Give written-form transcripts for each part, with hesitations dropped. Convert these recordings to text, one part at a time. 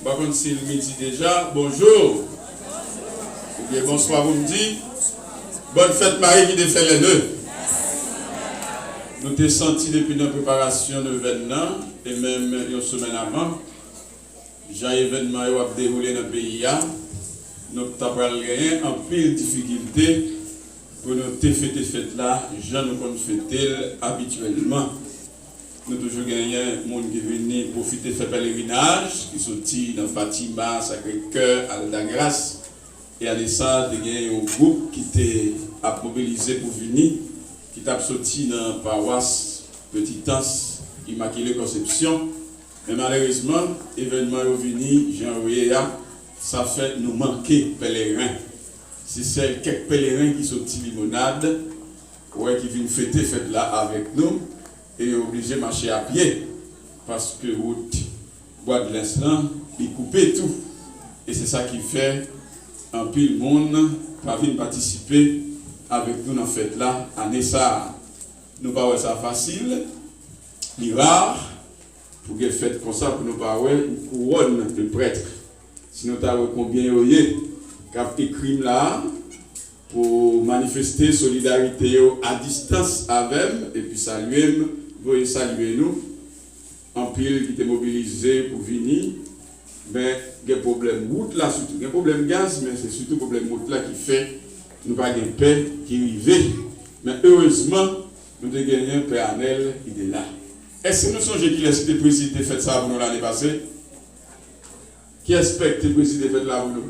Par contre, c'est le midi déjà. Bonjour. Ou bien bonsoir, vous me dites. Bonne fête Marie qui défait les nœuds. Nous t'ai senti depuis notre préparation de l'événement et même une semaine avant. J'ai événement qui a déroulé dans le pays. Nous avons gagné en pile difficulté pour nous fêter fête là. Jean nous compte fêter habituellement. Nous avons toujours gagné des gens qui viennent profiter de faire pèlerinage, qui sont dans Fatima, Sacré-Cœur, Alda-Grâce. Et à ça, il y a un groupe qui était mobilisé pour venir, qui t'a sorti dans la paroisse Petit-Anse, Immaculée Conception. Mais malheureusement, l'événement est venu, Jean-Réa, ça fait nous manquer pèlerins. C'est quelques pèlerins qui sont limonade, ouais, qui viennent fêter fête là avec nous, et obligés de marcher à pied, parce que route bois de l'instant, ils coupent tout. Et c'est ça qui fait un pile monde pas venir participer avec nous dans cette fête là, année ça. Nous pas ça facile, ni rare, pour que fête comme ça, pour nous pas une couronne de prêtre. Sinon, tu as combien il y a écrit là pour manifester solidarité à distance avec et puis saluer, vous saluer nous. En pile qui était mobilisé pour venir. Mais il y a un problème route là, surtout. Il y a un problème gaz, mais c'est surtout le problème route là qui fait nous pas de paix qui arrive. Mais heureusement, nous avons gagné un Père Anel, il est là. Est-ce que nous sommes qui laissent président de faire ça pour nous l'année passée? Qui expecte le président de faire là pour nous?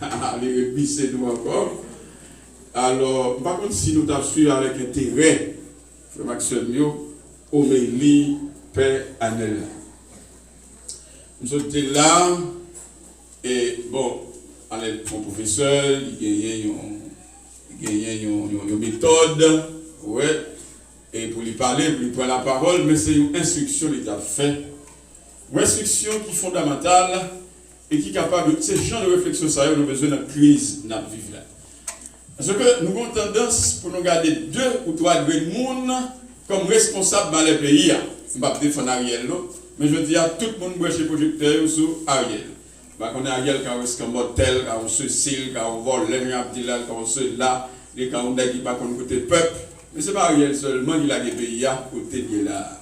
Allez, repisser nous encore. Alors, par contre, si nous avons suivi avec intérêt, Frère Maxime, Omélie, Père Anel. Nous sommes là, et bon, mon professeur, il y a une méthode, ouais, et pour lui parler, pour lui prendre la parole, mais c'est une instruction qu'il a fait. Une instruction qui est fondamentale et qui est capable de. Ces gens de réflexion, ça, nous avons besoin d'une crise dans la vie là. Parce que nous avons tendance pour nous garder 2 ou 3 de monde comme responsables dans les pays. Je ne vais pas défendre Ariel, non? Mais je dis à tout le monde branché projecteur sur Ariel. On a Ariel qui a un motel, qui a un Cécile, qui a un vol, qui a un ceux-là, qui a un qui pas côté peuple. Mais ce n'est pas Ariel seulement qui a des pays à côté de là.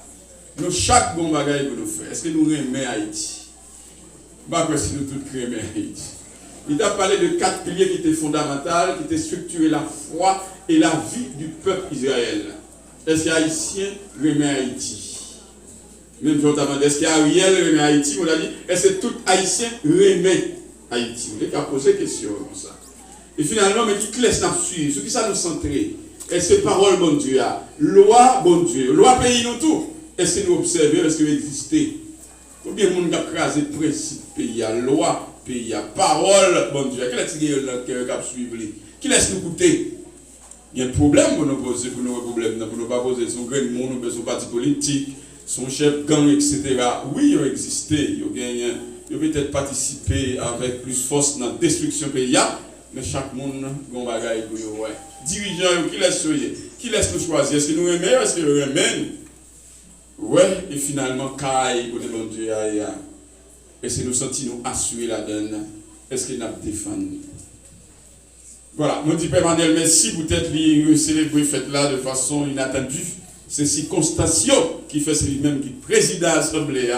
Nous, chaque bon bagage que nous faisons, est-ce que nous aimons Haïti? Pas que si nous tous aimons Haïti. Il a parlé de 4 piliers qui étaient fondamentaux, qui étaient structurés la foi et la vie du peuple Israël. Est-ce que les Haïtiens aiment Haïti? Même si on t'a demandé, est-ce qu'il y a Ariel aime Haïti? On a dit, est-ce que tout Haïtien aime Haïti? On a posé la question comme ça. Et finalement, mais qui laisse nous suivre? Ce qui ça nous centrer? Est-ce que parole, bon Dieu, loi, bon Dieu, loi pays, nous tout? Est-ce que nous observons, est-ce que nous existons? Combien de monde a crasé le principe pays, loi, pays, parole, bon Dieu? Quel est le cœur qui a suivi? Qui laisse nous écouter? Il y a un problème pour nous poser, pour nous problème, pour nous pas poser son grain de monde, son parti politique, son chef gang, etc. Oui, ils ont existé, ils ont peut-être participé avec plus force dans la destruction pays, mais chaque monde a un bagage pour eux. Dirigeants, qui laisse nous choisir? Est-ce que nous aimons? Est-ce que nous aimons? Ouais, et finalement, caille pour le bon Dieu. Est-ce que nous sentons assurer la donne? Est-ce que nous défendons? Voilà, nous disons Père Manuel, merci peut-être de célébrer fête là de façon inattendue. C'est si Constancio qui fait lui-même qui préside l'Assemblée.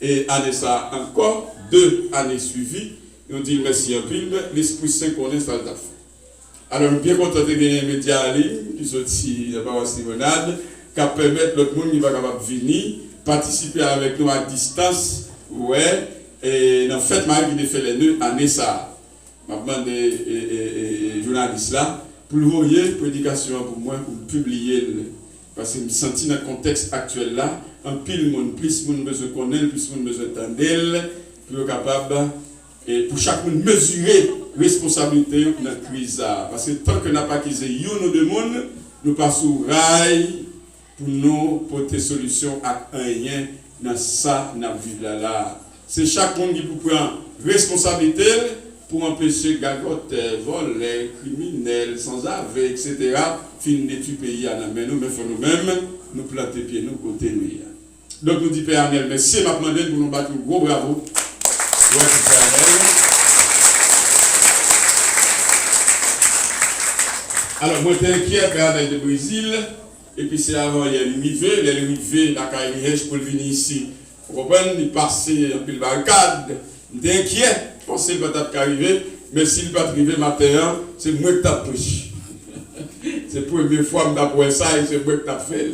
Et année ça encore, 2 années suivies, nous disons merci un peu, l'Esprit Saint qu'on installe la foi. Alors, bien content de gagner les médias en ligne, qui sont ici, la paroisse limonade, qui permettent l'autre monde qui va capable venir, participer avec nous à distance, ouais, et dans la fête Marie qui fait les nœuds, année ça. Je demande des journalistes là, pour le voyer, prédication pour moi, pour publier, parce que je me sens dans le contexte actuel là, un pile monde, plus de monde besoin de connaître, plus de monde besoin d'entendre, pour être capable, et pour chaque monde mesurer responsabilité dans la crise. Parce que tant que nous n'avons pas quitté une ou 2 monde, nous passons au rail pour nous porter solution à rien dans ça, dans la vie là. C'est chaque monde qui peut prendre responsabilité pour empêcher gagote, vol, criminels, sans aveu, etc. Fin de tuer pays à la main, nous, mais faut nous-mêmes nous planter pieds nous côté nous. Donc nous disons Père Arnel, merci, m'a demandé pour nous battre un gros bravo. Ouais, Père Arnel. Alors, moi, j'étais inquiet, Père Arnel de Brésil, et puis c'est avant, il y a l'arrivée, la carrière pour venir ici. Vous comprenez, il passait un peu le barricade. J'étais inquiet, je pensais qu'il va arriver, mais s'il va arriver matin, c'est moi qui t'ai touché. C'est la première fois que je fait ça et c'est moi qui t'ai fait.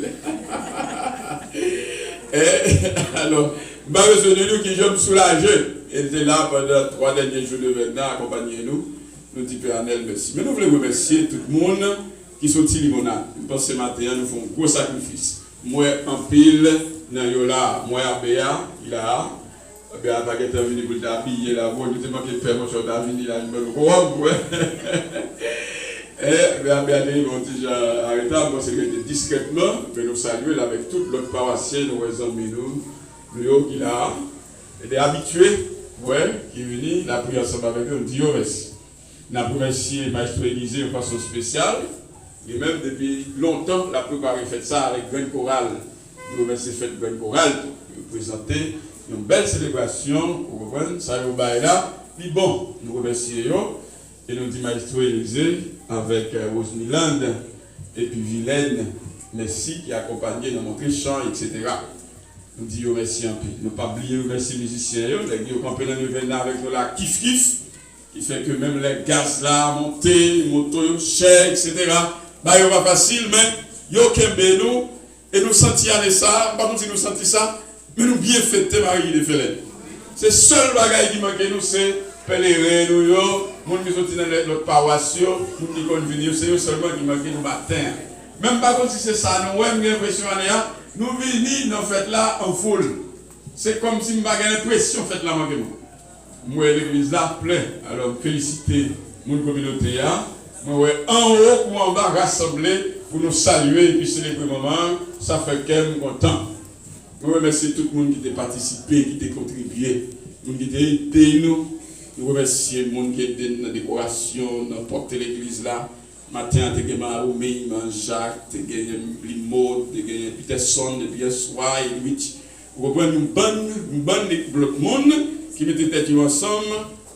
Alors, je vais besoin de nous qui je me soulagé. Elle était là pendant 3 derniers jours de Vénan, accompagner nous. Nous disons Père Arnel, merci. Mais nous voulons remercier tout le monde qui sont limonade. Je pense que ce matin, nous faisons un gros sacrifice. Moi, en pile, dans Yola, moi, à Béa, il a. Béa va être venu pour t'habiller là. Moi, je me dis que Père, moi, je suis venu là, je me robe. Et Béa, on dit, arrêtez, moi, c'est discrètement, mais nous saluons avec toute l'autre paroissienne, nous raisonnons, nous, qui là, et des habitués, qui est venu, la prière ensemble avec eux, on dit, merci. Nous avons remercié Maître Élisée de façon spéciale. Et même depuis longtemps, la plupart ont fait ça avec Graine Chorale. Nous remercions fait Graine Chorale pour présenter une belle célébration. Vous comprenez? Ça y est là. Puis bon, nous remercions et nous disons Maître Élisée avec Rose Miland et puis Vilaine, merci qui a accompagné dans mon chant, etc. Nous disons merci un peu. Nous ne pas oublier remercier les musiciens, les gens qui ont campé dans le Vénan avec nous là, kiff. Qui fait que même les gaz là, monter, moto, cher, etc. Bah, il pas facile, mais yo kembe nous, et nous sentis aller ça, pas si nous sentis ça, mais nous bien fêter Marie de Félène. C'est le seul bagage qui manque nous, c'est pèlerin, nous, yo, moun qui sont dans notre paroisse, moun qui comptent venir, c'est eux seulement qui manque nous matin. Même pas comme si c'est ça, nous, j'ai l'impression, nous venons dans cette fête là en foule. C'est comme si nous avons l'impression de fête là manque nous. Moi, l'église là plein. Alors, féliciter mon communauté. Moi, en haut ou en bas, rassemblés pour nous saluer et puis célébrer le moment. Ça fait qu'elle est content. Je remercie tout le monde qui a participé, qui a contribué, qui a aidé nous. Nous remercions le monde qui a aidé dans la décoration, dans porter l'église là. Matin, tu as gagné Maroumé, Jacques, tu as gagné Limo, tu as gagné Peterson, depuis hier soir et nuit. Vous comprenez une bonne monde qui mettent tête ensemble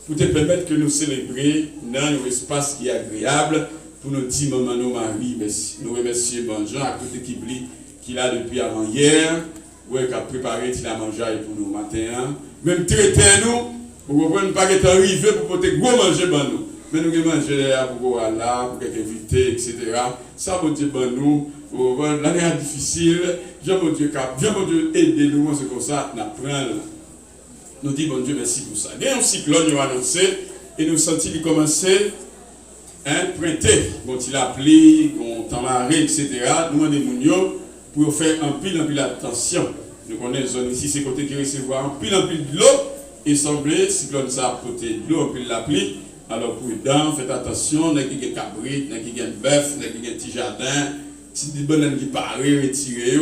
pour te permettre que nous célébrions dans un espace qui est agréable pour nous dire maman nous Marie merci. Nous remercions Bonjean à côté qui l'a depuis avant hier, qui a préparé la manger pour nous matin. Même traiter nous, pour ne pas être arrivé pour porter gros manger pour nous. Mais nous avons mangé pour là, pour quelques invités, etc. Ça veut dire pour nous, l'année est difficile, viens mon Dieu aider nous, c'est comme ça, nous apprenons. Nous disons, bon Dieu, merci pour ça. Il y a un cyclone, nous annoncé, et nous sentis qu'il commençait à printer. Quand il a appelé, quand on a marré, etc., nous demandons pour faire un pile attention. Nous connaissons zone ici, c'est côté qui recevoir un pile de l'eau, et semblait, cyclone ça a côté de l'eau, un pile la pluie. Alors, prudent, faites attention, il y a des cabrites, il y a des bœufs, il y a des petits jardins, si des bonnes qui partent, retirez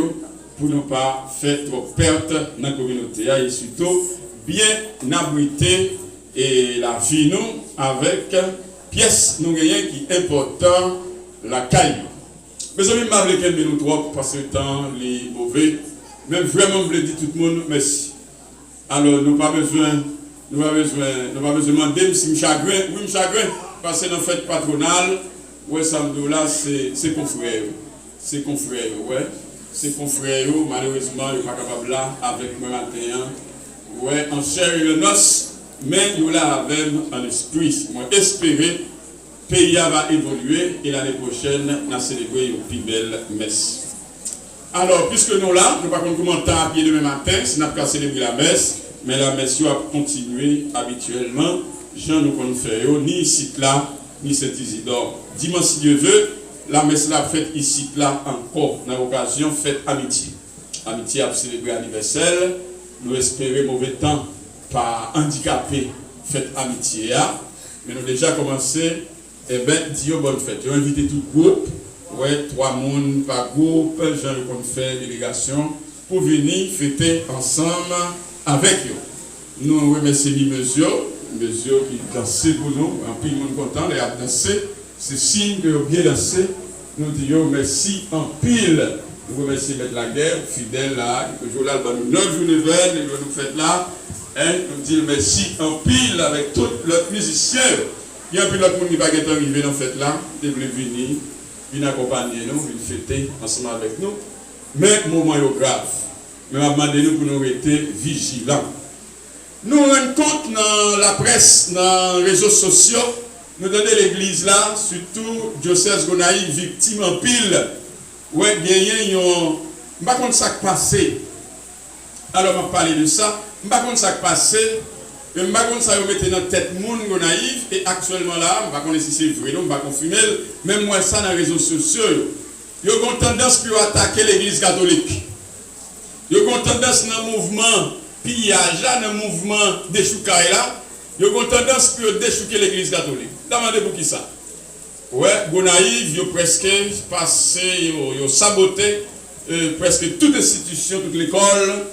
pour ne pas faire trop perte dans la communauté. Et surtout, bien abriter et la vie nous avec pièces nous gagnons qui est important la caille. Mes amis, je vais vous nous trop parce que le temps est mauvais. Mais vraiment, je veux dire tout le monde merci. Alors, nous n'avons pas besoin de demander si je chagrin. Oui, je chagrin parce que dans la fête patronale, ouais, samedi là, c'est confrère. C'est confrère, ouais. C'est confrère, malheureusement, il n'est pas capable là avec moi matin. Ouais, en chair et en os, mais nous l'avons en esprit. Moi, espérer, le pays va évoluer et l'année prochaine, nous allons célébrer une plus belle messe. Alors, puisque nous là, nous ne pouvons pas commenter à pied demain matin, si nous n'avons pas célébré la messe, mais la messe va continuer habituellement. Jean nous ne fait ni ici là, ni cet Isidore. Dimanche, si Dieu veut, la messe là faite ici là encore, dans l'occasion, fête amitié. Amitié a célébré l'anniversaire. Nous espérons mauvais temps par handicapé fête amitié. Mais nous avons déjà commencé, eh bien, Dieu bonne fête. J'ai invité tout le groupe, ouais, 3 personnes par groupe, j'ai fait délégation pour venir fêter ensemble avec eux. Nous remercions monsieur qui dansait pour nous, en plus, nous sommes contents, il a dansé, c'est signe que bien dansé. Nous disons merci en pile Nous remercions mettre la guerre, fidèle là, que jour là, nous 9 jours de veille, nous faites là. Nous disons merci en pile avec tous les musiciens. Il y a un peu d'autres monde qui va être arrivé dans cette fête là, qui veulent venir, venir accompagner nous, venir fêter ensemble avec nous. Mais le moment est grave. Mais on va demander nous pour nous rester vigilants. Nous rendons compte dans la presse, dans les réseaux sociaux, nous donnons l'église là, surtout diocèse Gonaïves, victime en pile. Ouais, il y a un. Je ne sais pas ce qui passé. Alors, on va parler de ça. Je ne sais pas ce qui passé. Je ne sais pas si ça mettait dans la tête de monde Gonaïves. Et actuellement là, je ne sais pas si c'est vrai, je ne sais pas confirmer. Même moi, ça dans les réseaux sociaux. Il y a une tendance pour attaquer l'église catholique. Il y a une tendance dans le mouvement pillage, dans le mouvement déchoucaille là. Il y a une tendance pour déchouquer l'église catholique. Demandez pour qui ça? Ouais, Gonaïves, ils ont presque passé, ils ont saboté presque toute institution, toute l'école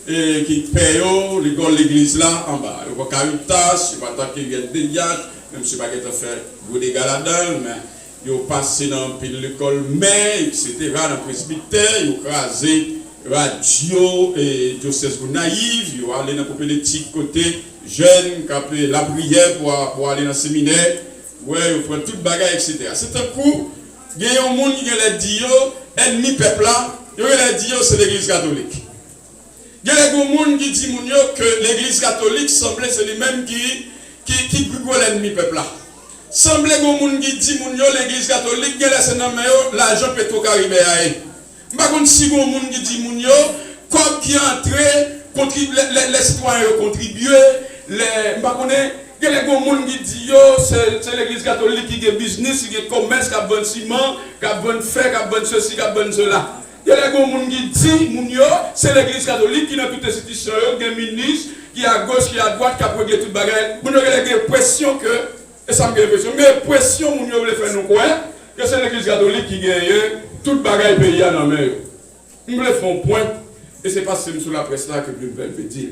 qui paye, l'école, l'église là en bas. Il y a Caritas, il y a pas qu'il y a des dégâts, même si je ne sais pas faire gros dégâts là-dedans, mais ils ont passé dans l'école, mais etc. dans le presbytère, ils ont crasé radio et diocèse Gonaïves, ils ont allé dans le petit côté jeune, qui a fait la prière pour aller dans le séminaire. Ouais, on prend toute bagaille, etc. C'est un coup, il y a un monde qui a dit, ennemi peuple là, il a dit, c'est l'église catholique. Il y a un monde qui dit que l'église catholique semblait c'est lui-même qui brûle l'ennemi peuple là. Semblait un monde qui dit, l'église catholique, il y a l'argent pétro-caribé. Par contre, si un monde qui dit, comme qui est entré, les citoyens ont contribué, il y a des gens qui disent que c'est l'église catholique qui a business, qui a commerce, qui a bon ciment, qui a bon fer, qui a bon ceci, qui a bon cela. Il y a des gens qui disent que c'est l'église catholique qui a toutes les institutions, qui a un ministre, qui est à gauche, qui est à droite, qui a pris toute bagaille. Vous avez l'impression que, et ça me fait l'impression, mais l'impression que vous voulez faire nous croire que c'est l'église catholique qui gagne toute bagaille pays dans la main. Nous voulons faire un point, et c'est pas sur la presse là que je veux dire.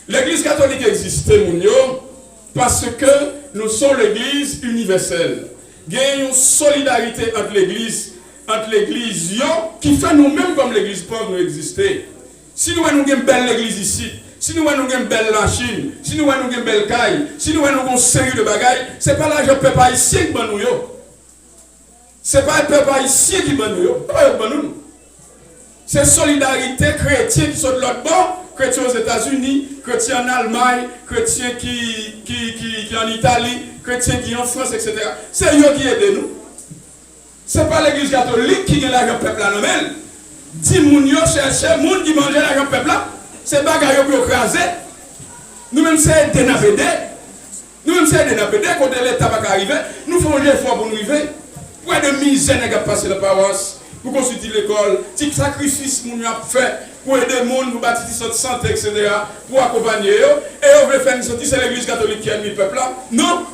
L'église catholique existait, parce que nous sommes l'église universelle. Il y a une solidarité entre l'église qui fait nous-mêmes comme l'église pauvre nous exister. Si nous avons une belle église ici, si nous avons une belle machine, si nous avons une belle caille, si nous avons une série de bagailles, ce n'est pas l'argent du peuple haïtien qui nous. Ce n'est pas le peuple haïtien qui nous. C'est solidarité chrétienne qui sont de l'autre bord. Chrétiens aux États-Unis, chrétiens en Allemagne, chrétiens qui en Italie, chrétiens qui en France, etc. C'est eux qui aident nous. Ce n'est pas l'église catholique qui gagne l'argent peuple là, non mais 10 moun yo chercher moun qui mange l'argent peuple là. C'est bagaille pour écraser. Nous-mêmes c'est dénapédé. Nous-mêmes c'est dénapédé quand l'État va arriver. Nous faisons des efforts pour nous arriver. Pour de misère n'a passé la paroisse. Pour constituer l'école, petit sacrifice qu'on a fait pour aider les gens, pour bâtir des santé, etc., pour accompagner eux. Et on veut faire une sortie, c'est l'église catholique qui a mis le peuple là. Non,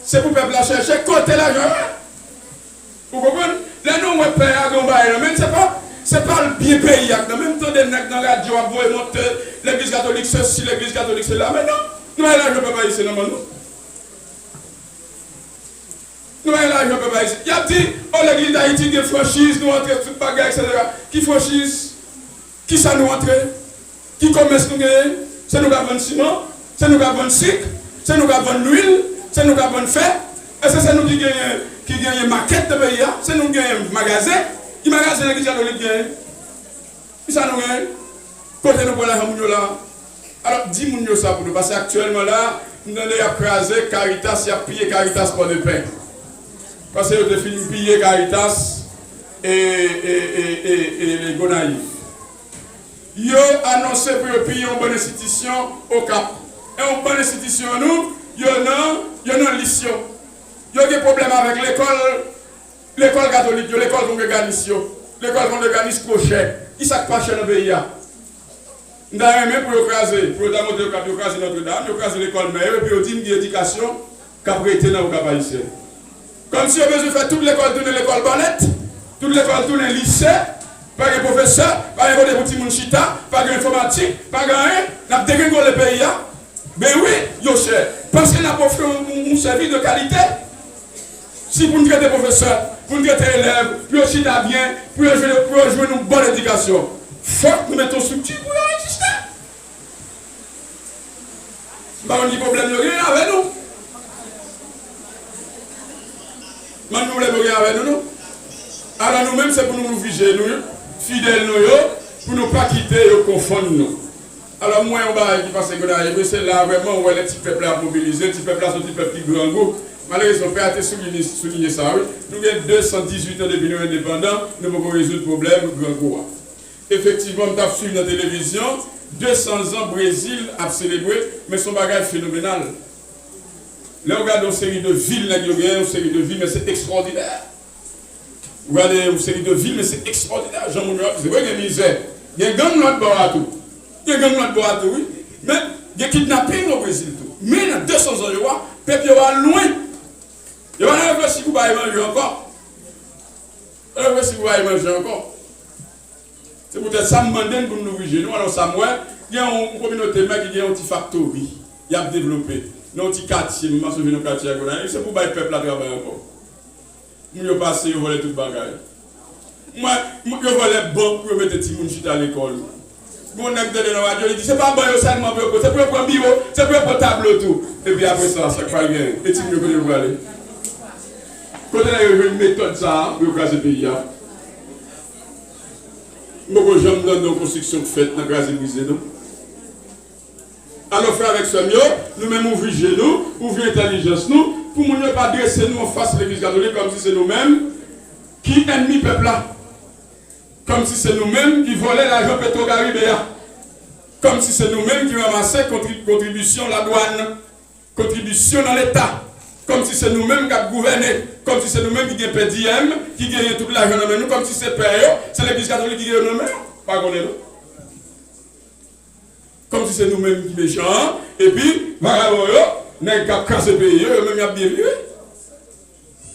c'est pour le peuple là chercher côté l'argent. Vous comprenez? Là, nous, on paye à Gombaye, mais c'est pas le bien payé. Même temps, dans la radio, on va monter l'église catholique ceci, l'église catholique cela. Mais non, nous, là, je ne peux pas ici, non, non. Nous avons l'argent pour pas ici. Il y a dit, oh l'église d'Haïti qui franchise, nous entrons toute bagarre, etc. Qui franchise? Qui ça nous entre? Qui commerce nous gagne? C'est nous qui avons le ciment, c'est nous qui avons le sucre, c'est nous qui avons l'huile, c'est nous qui avons le fer. Et c'est nous qui gagnons maquette de pays, c'est nous qui gagnons magasin. Qui magasin l'église catholique gagne? Qui ça nous gagne? Côté nous pour la là. Alors dis-moi ça pour nous, parce qu'actuellement là, nous avons écrasé Caritas, il y a pillé Caritas pour le pain. Parce que vous avez fini de piller Caritas et les Gonaïves. Ils ont annoncé pour piller une bonne institution au Cap. Et une bonne institution, nous, il y a une mission. Il y a des problèmes avec l'école catholique, l'école congréganisation, l'école congréganisation trop cher. Ils ne savent pas cher dans le pays. Nous avons même pour écraser, pour écraser Notre-Dame, écraser l'école meilleure, et puis on dit une éducation qui a prêté dans le Cap haïtien. Comme si on veut faire toute l'école, tourner l'école bonnette, toute l'école, tourner le lycée, pas de professeur, pas de petit mounchita, pas d'informatique, pas de rien, on a dégringolé le pays. Mais oui, yo cher. Parce qu'on a pas fait un service de qualité. Si pour nous traiter professeur, pour nous traiter élèves, pour nous chita bien, pour nous jouer une bonne éducation, il faut que nous mettons structure pour exister. On a des problèmes avec nous. Mais nous voulons rien avec nous. Alors nous-mêmes, c'est pour nous viger, nous, fidèles nous, pour ne pas quitter et confondre nous. Alors moi, on va qui passe que c'est là vraiment où les petits peuples à mobiliser, les petits peuples à sortir peuple qui grand goût. Malheureusement, on peut être souligner ça. Oui. Nous avons 218 ans depuis nous indépendants, nous pouvons résoudre le problème grand goût. Effectivement, nous avons suivi la télévision, 200 ans Brésil a célébré, mais son bagage phénoménal. Là, on regarde une série de villes, une série de villes, mais c'est extraordinaire. Vous regardez une série de villes, mais c'est extraordinaire. Jean Mounior, c'est vrai qu'il y a une misère. Il y a un gang de bord à tout. Il y a un gang de bord à tout, oui. Mais il y a kidnapping au Brésil. Tout. Mais dans 200 ans, il y a peuple loin. Il y a un peu si vous allez manger encore. Un peu si vous allez manger encore. C'est peut-être ça me demande pour nous viger. Nous, alors, ça, moi, il y a une communauté qui a un petit factory. Il a développé. Dans un petit quartier, nous sommes dans un quartier à Gonaï. C'est pour que le peuple travaille encore. Nous passons, nous volons tout le bagage. Moi, je volais bon pour mettre des petits gens à l'école. Mon nègre de la radio, il dit c'est pas bon seulement pour c'est pour prendre bureau, c'est pour prendre tableau tout. Et puis après ça, ça va bien. Et tu me connais aller. Quand on a une méthode ça pour casser le pays. Beaucoup de gens dans nos constructions faites dans grâce brisé nous. Alors frère avec ce mieux, nous-mêmes ouvrir nous, ouvrir l'intelligence nous, pour ne pas dresser nous en face de l'église catholique comme si c'est nous-mêmes qui ennemis peuple là. Comme si c'est nous-mêmes qui volaient l'argent Petro-Caribéa. Comme si c'est nous-mêmes qui ramassaient contribution la douane, contribution dans l'État. Comme si c'est nous-mêmes qui avons gouverné. Comme si c'est nous-mêmes qui avons PDM, qui gagnent tout l'argent dans nous. Comme si c'est père, c'est l'église catholique qui gagne nous-mêmes. Pas qu'on est là. Comme si c'est nous-mêmes qui méchants. Et puis, vagabond, nous avons cassé le pays, nous même bien vivre.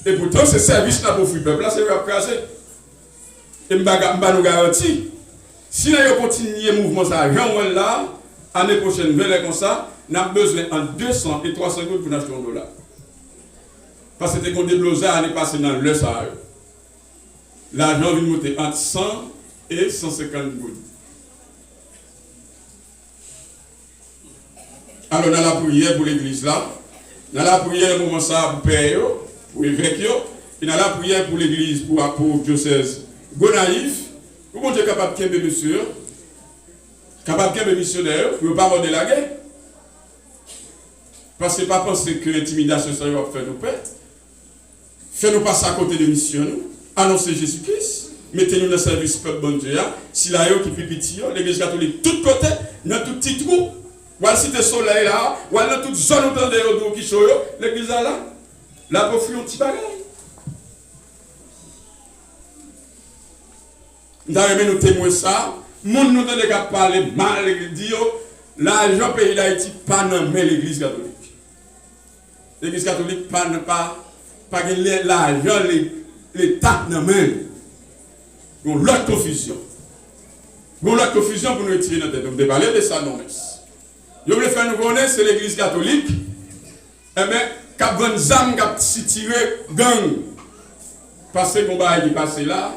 Et pourtant, ce service-là pour le peuple, là, c'est le casser. Et je nous garantis, si nous continuons le mouvement, ça, là, l'année prochaine, comme ça, nous avons besoin de 200 et 300 gouttes pour acheter $1. Parce que c'était déblosé l'année passée dans le Sahara. L'argent vient monter entre 100 et 150 gouttes. Alors, dans la prière pour l'église là, dans la prière, le moment ça, pour père, pour évêque, et dans la prière pour l'église, pour diocèse. Gonaïf, vous êtes capable de faire monsieur, capable de faire missionnaire, pour ne pas avoir de la guerre. Parce que pas penser que l'intimidation, ça va faire nos pères. Fais-nous passer à côté de mission, annoncer Jésus-Christ, mettez-nous dans le service peuple bon Dieu. Si la qui est petit, l'église catholique, tout côté, dans tout petit trou, ou à cité soleil là, ou dans toute zone autour de qui sont l'église là, là pour fuir un petit bagage. Nous avons nous témoigner ça. Nous nous avons parlé mal, dire l'argent pays d'Haïti pas dans l'église catholique. L'église catholique pas l'argent, l'État dans main. Nous avons l'autre confusion. Nous avons l'autre confusion pour nous retirer notre tête. Nous devons parler de ça, non. Vous voulez faire nous connaître, c'est l'église catholique. Eh bien, quand vous avez tiré gang, parce qu'on va y passer là,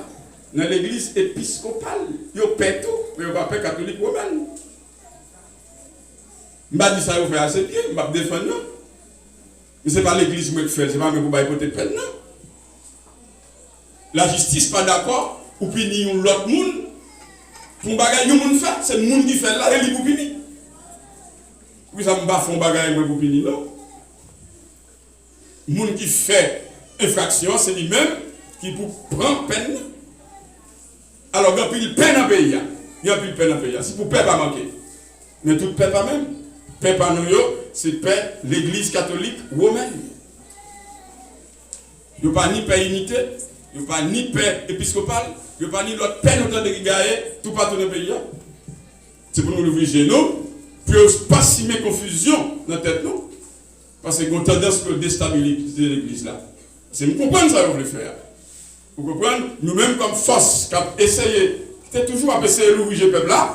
dans l'église épiscopale, il y a tout, mais il n'y a pas catholique romaine. Je ne dis ça, vous faites assez bien, je vais défendre. Mais ce n'est pas l'église qui fait, ce n'est pas moi qui vais porter peine. La justice n'est pas d'accord, ou punir l'autre monde. Pour un bagage, monde fait, c'est le monde qui fait là, et il vous punit. Oui, ça ne va pas faire un bagage pour punir là. Le monde qui fait infraction, c'est lui-même qui prend peine. Alors, il y a plus de peine à payer. Il y a plus de peine à payer. C'est pour paix pas manquer. Mais tout paix pas même. Paix pas nous, c'est paix l'église catholique romaine. Il n'y a pas ni paix unité, il n'y a pas ni paix épiscopale, il n'y a pas ni l'autre paix autant de rigailler, tout partout dans le pays. C'est pour nous obliger, nous, pour ne pas s'y mettre confusion dans la tête, nous. Parce qu'on a tendance à déstabiliser l'église là. C'est nous comprendre ça, qu'on veut faire. Vous comprenez? Nous-mêmes, comme force, qui avons essayé, c'est toujours à essayer de l'ouvrir le peuple là,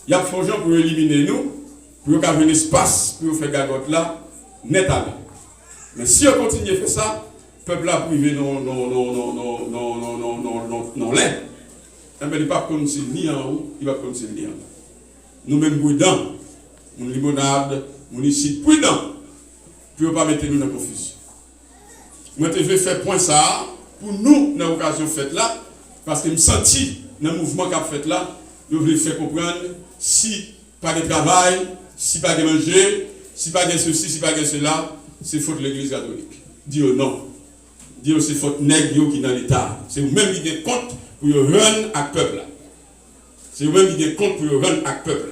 il y a des gens pour éliminer nous, pour avoir un espace pour faire gagote là, net à net. Mais si on continue à faire ça, peuple a privé non l'air. Il n'est pas comme s'il ni en haut, il va comme s'il ni en bas. Nous-mêmes prudents, nous limonade, nous ici prudents, pour ne pas mettre nous dans la confusion. Moi, je vais faire point ça pour nous, dans l'occasion faite là, parce que je me senti dans le mouvement qu'a fait là, je voulais faire comprendre si pas de travail, si pas de manger, si pas de ceci, si pas de cela, c'est faute de l'église catholique. Dis-le non. Dis-le c'est faute nègre qui est dans l'État. C'est vous-même qui avez compte pour rendre à peuple. C'est vous-même qui avez compte pour rendre à peuple.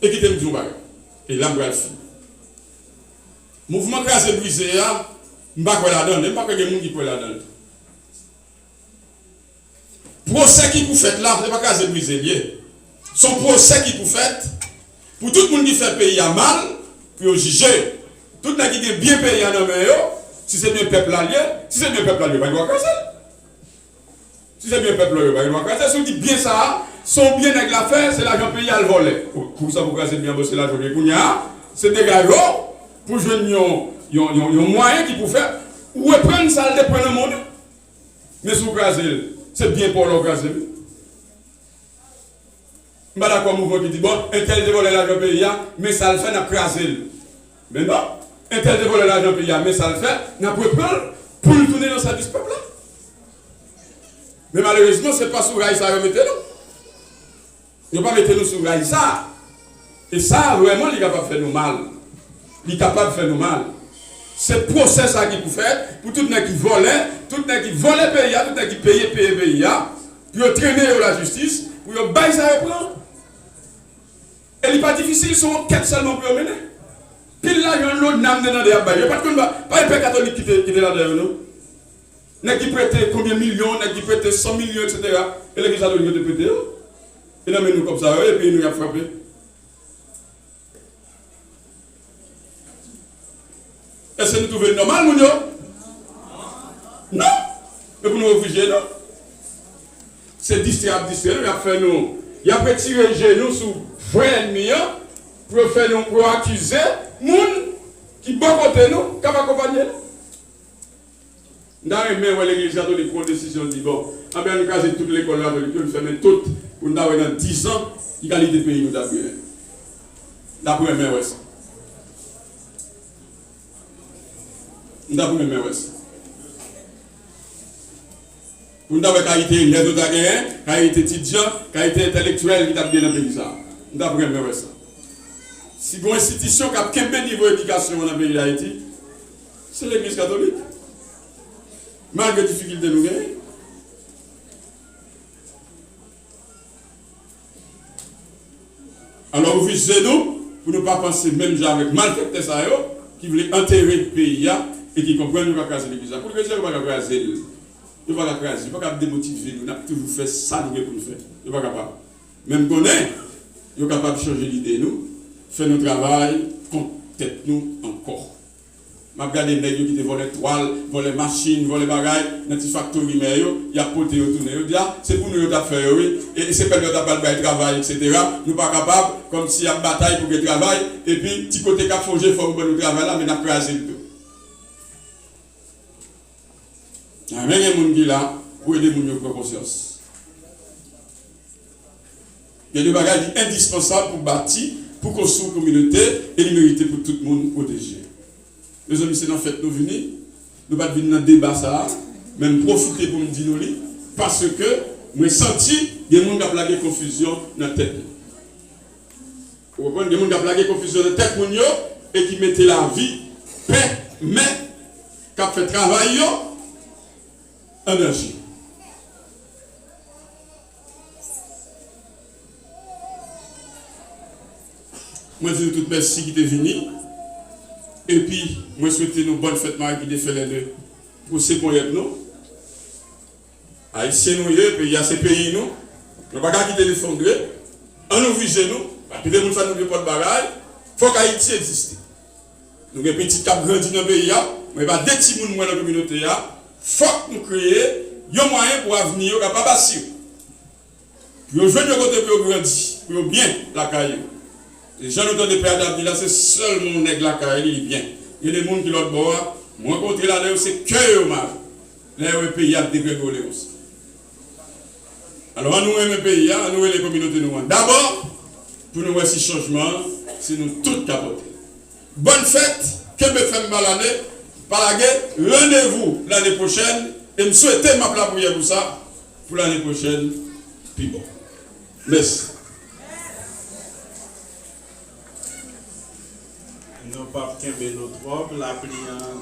Et qui t'aime tout bagarre. Et là, je vais le faire. Mouvement crasé brisé, je ne sais pas quoi là-dedans. Je ne sais pas qu'il y a des gens qui peuvent là-dedans. Procès qui vous faites là, ce n'est pas crasé brisé lié. Son procès qui vous faites, pour tout le monde qui fait pays à mal, pour juger. Tout le monde qui est bien payé à nommer, si c'est bien peuple allié, si c'est bien peuple allié, il va y avoir casser. Si c'est bien peuple allié, il va y avoir casser. Si on dit bien ça, son bien avec l'affaire, c'est l'argent payé à le voler. Pour ça, vous casser bien bosser l'argent payé. C'est des gars pour jouer un moyen qui peut faire. Ou prendre ça, le prendre le monde. Mais si vous casez, c'est bien pour le casser. Je ne suis pas d'accord avec mouvement qui dit bon, un tel de voler l'argent payé, mais ça le fait, n'a craser. Mais non, un tel de voler l'argent payé, mais ça le fait, n'a pas peur pour le tourner dans le service peuple là. Mais malheureusement, ce n'est pas sur rail ça que mettez nous. Nous ne pas mettre nous sur rail ça. Et ça, vraiment, il est capable de faire nous mal. Il est capable de faire nous mal. C'est le procès ça qui vous fait pour tout le monde qui volait, tout le monde qui volait pays, tout le monde qui payait pays, pour traîner la justice, pour bailler ça reprendre. Et il n'est pas difficile, ils sont en quête seulement pour mener. Puis là, il y a un autre nam dans les abayes. Il n'y a pas de père catholique qui est là derrière nous. N'est qui prête combien de millions, n'est qui prête 100 millions, etc. Et l'église catholique est prêtée. Et là, nous comme ça, et puis il nous a frappé. Est-ce que nous trouvons normal, nous? Non. Mais pour nous réfugier, non. C'est distrait, il a fait nous. Il a fait tirer genoux sur vrai ennemi pour faire nous, pour accuser les gens qui bon côté nous, qui va accompagner nous. Dans les mains, l'église catholique prend une décision, dit bon, on va nous caser toute l'école catholique, nous fermer toute, pour nous avoir dans 10 ans, l'égalité des pays nous d'après. D'après mes ouais. D'après mes ouais. Pour nous avoir qualité, les autres qualité étudiant, qualité intellectuelle qui t'a bien dans le pays. D'après mes ouais. Si une institution qui a un niveau d'éducation dans le pays d'Haïti, c'est l'église catholique. Malgré les difficultés nous gagnons. Alors, vous visez nous, pour ne pas penser même avec malfaiteurs qui voulaient enterrer le pays et qui comprennent nous va craser l'église. Pour que nous ne pas craser, nous ne pas craser, nous ne pas démotiver, nous avons toujours fait ça nous pour nous faire. Nous ne pas capable. Même qu'on est, nous sommes capables de changer l'idée nous, faire notre travail, compter nous encore. Je regarde les nègres qui te volent toile, volent machines, volent bagailles, dans les factories, il y a poté retourné. C'est pour nous faire, oui. Et c'est pas nous faire le travail, etc. Nous ne sommes pas capables, comme s'il y a une bataille pour le travail, et puis, petit côté qui a forgé, il faut que nous travaillions là, mais nous avons crasé le tout. Il y a des gens qui sont là pour aider les gens à conscience. Il y a des bagages indispensables pour bâtir, pour construire une communauté, et les mériter pour tout le monde protéger. Les amis, c'est dans fait nous venir. Nous ne pas venir dans le débat ça, même profiter pour me dire nous, parce que moi senti des gens qui ont plagué confusion dans la tête. Vous comprenez? Des gens qui ont plagué confusion dans la tête et qui mettaient la vie, paix, mais qui ont fait travail en énergie. Moi, je dis tout merci qui est venu. Et puis, moi, je souhaite nous bonne fête Marie qui fait les deux. Pour ces qu'on y est, nous. Haïtiens, nous, puis il y a ces pays, nous. Nous ne pouvons pas quitter les fondrés. On nous vise, nous. Puis, les gens ne nous pas de bagaille. Il faut qu'Haïti existe. Nous avons des petits cap grandis dans le pays, mais pas des petits gens dans la communauté. Il faut que nous créions un moyen pour l'avenir, pour ne pas passer. Pour jouer de côté pour grandir, pour bien la caille. Les gens de père d'Abdi là, c'est seulement nègre la caille, il est bien. Il y a des gens qui l'ont boire, Moi, contre là, c'est cœur mal. Le pays a dégringolé aussi. Alors, nous aimons le pays, nous les communautés. D'abord, pour nous voir si changement, c'est nous tous capoter. Bonne fête, que me fait mal l'année, par la guerre, rendez-vous l'année prochaine, et me souhaitez ma prière pour ça, pour l'année prochaine, puis bon. Merci. Nous pas qu'un trop la prière.